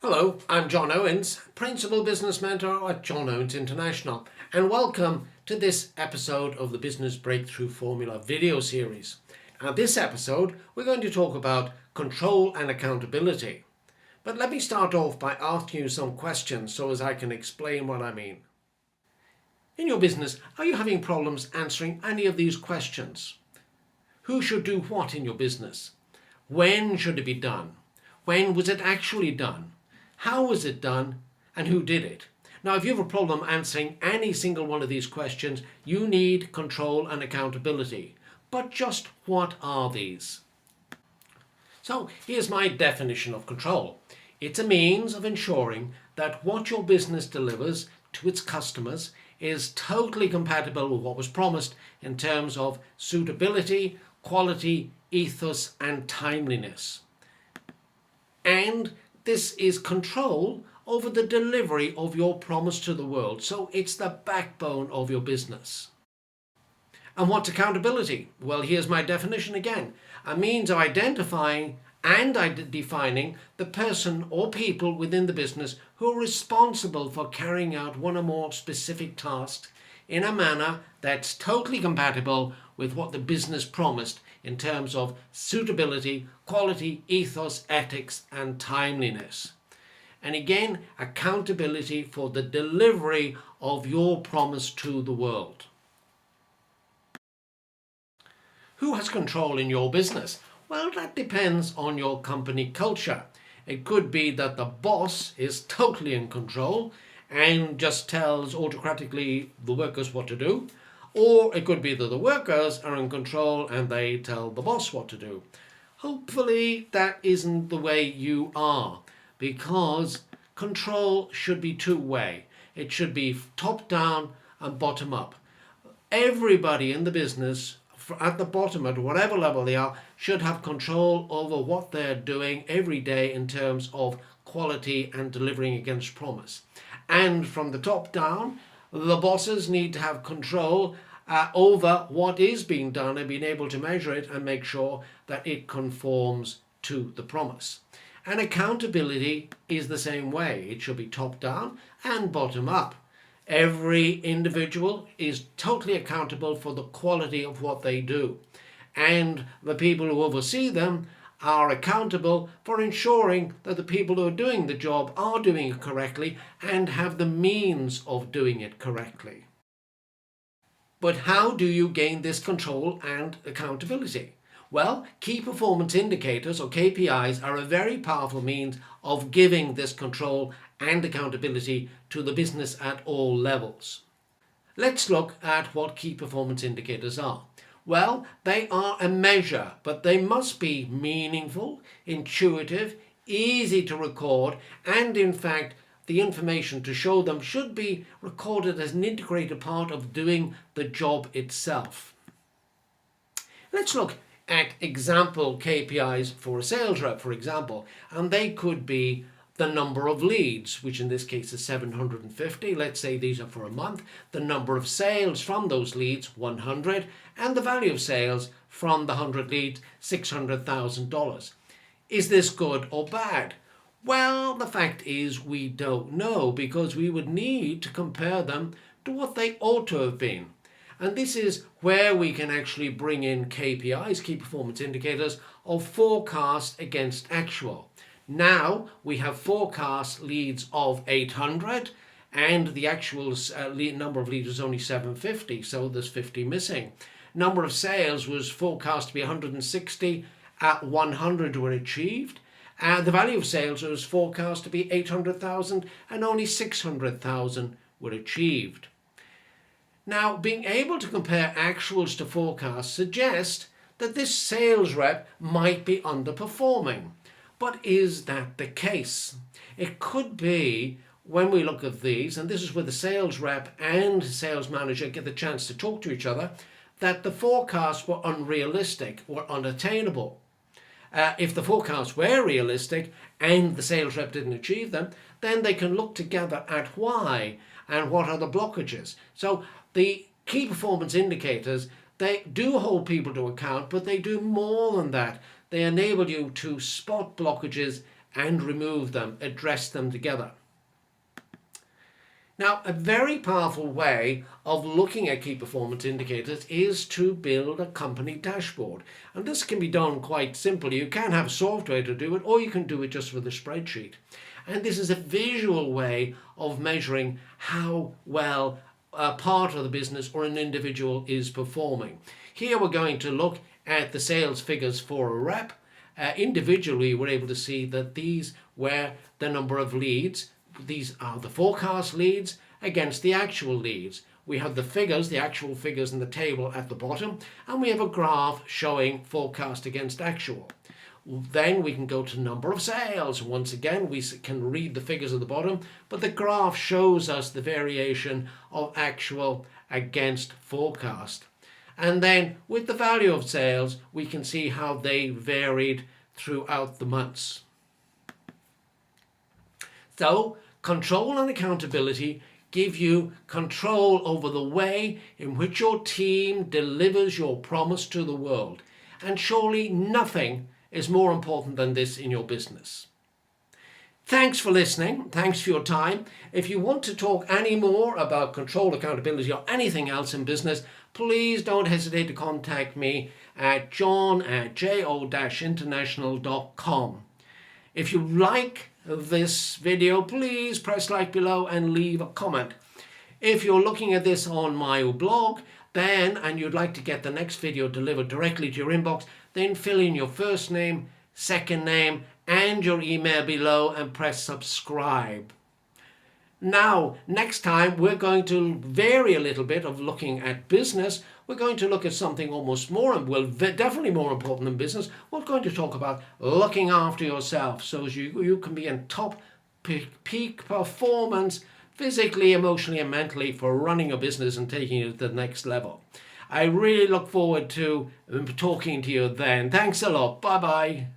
Hello, I'm John Owens, Principal Business Mentor at John Owens International, and welcome to this episode of the Business Breakthrough Formula video series. Now, this episode, we're going to talk about control and accountability. But let me start off by asking you some questions so as I can explain what I mean. In your business, are you having problems answering any of these questions? Who should do what in your business? When should it be done? When was it actually done? How was it done, and who did it? Now, if you have a problem answering any single one of these questions, you need control and accountability. But just what are these? So here's my definition of control. It's a means of ensuring that what your business delivers to its customers is totally compatible with what was promised in terms of suitability, quality, ethos, and timeliness. And this is control over the delivery of your promise to the world. So it's the backbone of your business. And what's accountability? Well, here's my definition again. A means of identifying and defining the person or people within the business who are responsible for carrying out one or more specific tasks in a manner that's totally compatible with what the business promised in terms of suitability, quality, ethos, ethics, and timeliness. And again, accountability for the delivery of your promise to the world. Who has control in your business? Well, that depends on your company culture. It could be that the boss is totally in control and just tells autocratically the workers what to do. Or it could be that the workers are in control and they tell the boss what to do. Hopefully that isn't the way you are, because control should be two-way. It should be top down and bottom up. Everybody in the business, at the bottom, at whatever level they are, should have control over what they're doing every day in terms of quality and delivering against promise. And from the top down, the bosses need to have control over what is being done and being able to measure it and make sure that it conforms to the promise. And accountability is the same way. It should be top down and bottom up. Every individual is totally accountable for the quality of what they do. And the people who oversee them are accountable for ensuring that the people who are doing the job are doing it correctly and have the means of doing it correctly. But how do you gain this control and accountability? Well, key performance indicators, or KPIs, are a very powerful means of giving this control and accountability to the business at all levels. Let's look at what key performance indicators are. Well, they are a measure, but they must be meaningful, intuitive, easy to record, and in fact, the information to show them should be recorded as an integrated part of doing the job itself. Let's look at example KPIs for a sales rep, for example, and they could be the number of leads, which in this case is 750. Let's say these are for a month. The number of sales from those leads, 100, and the value of sales from the 100 leads, $600,000. Is this good or bad? Well, the fact is we don't know, because we would need to compare them to what they ought to have been. And this is where we can actually bring in KPIs, key performance indicators, of forecast against actual. Now we have forecast leads of 800 and the actual number of leads was only 750, so there's 50 missing. Number of sales was forecast to be 160, 100 were achieved. The value of sales was forecast to be 800,000 and only 600,000 were achieved. Now, being able to compare actuals to forecasts suggests that this sales rep might be underperforming. But is that the case? It could be, when we look at these, and this is where the sales rep and sales manager get the chance to talk to each other, that the forecasts were unrealistic or unattainable. If the forecasts were realistic and the sales rep didn't achieve them, then they can look together at why and what are the blockages. So the key performance indicators, they do hold people to account, but they do more than that. They enable you to spot blockages and remove them, address them together. Now, a very powerful way of looking at key performance indicators is to build a company dashboard. And this can be done quite simply. You can have software to do it, or you can do it just with a spreadsheet. And this is a visual way of measuring how well a part of the business or an individual is performing. Here we're going to look at the sales figures for a rep. Individually, we're able to see that these were the number of leads. These are the forecast leads against the actual leads. We have the figures, the actual figures in the table at the bottom, and we have a graph showing forecast against actual. Then we can go to number of sales. Once again, we can read the figures at the bottom, but the graph shows us the variation of actual against forecast. And then with the value of sales, we can see how they varied throughout the months. So, control and accountability give you control over the way in which your team delivers your promise to the world. And surely nothing is more important than this in your business. Thanks for listening. Thanks for your time. If you want to talk any more about control, accountability, or anything else in business, please don't hesitate to contact me at john@jo-international.com. If you like this video, please press like below and leave a comment. If you're looking at this on my blog, and you'd like to get the next video delivered directly to your inbox, then fill in your first name, second name, and your email below and press subscribe. Now, next time we're going to vary a little bit of looking at business. We're going to look at something almost more, definitely more important than business. We're going to talk about looking after yourself so as you can be in top peak performance physically, emotionally, and mentally for running a business and taking it to the next level. I really look forward to talking to you then. Thanks a lot. Bye-bye.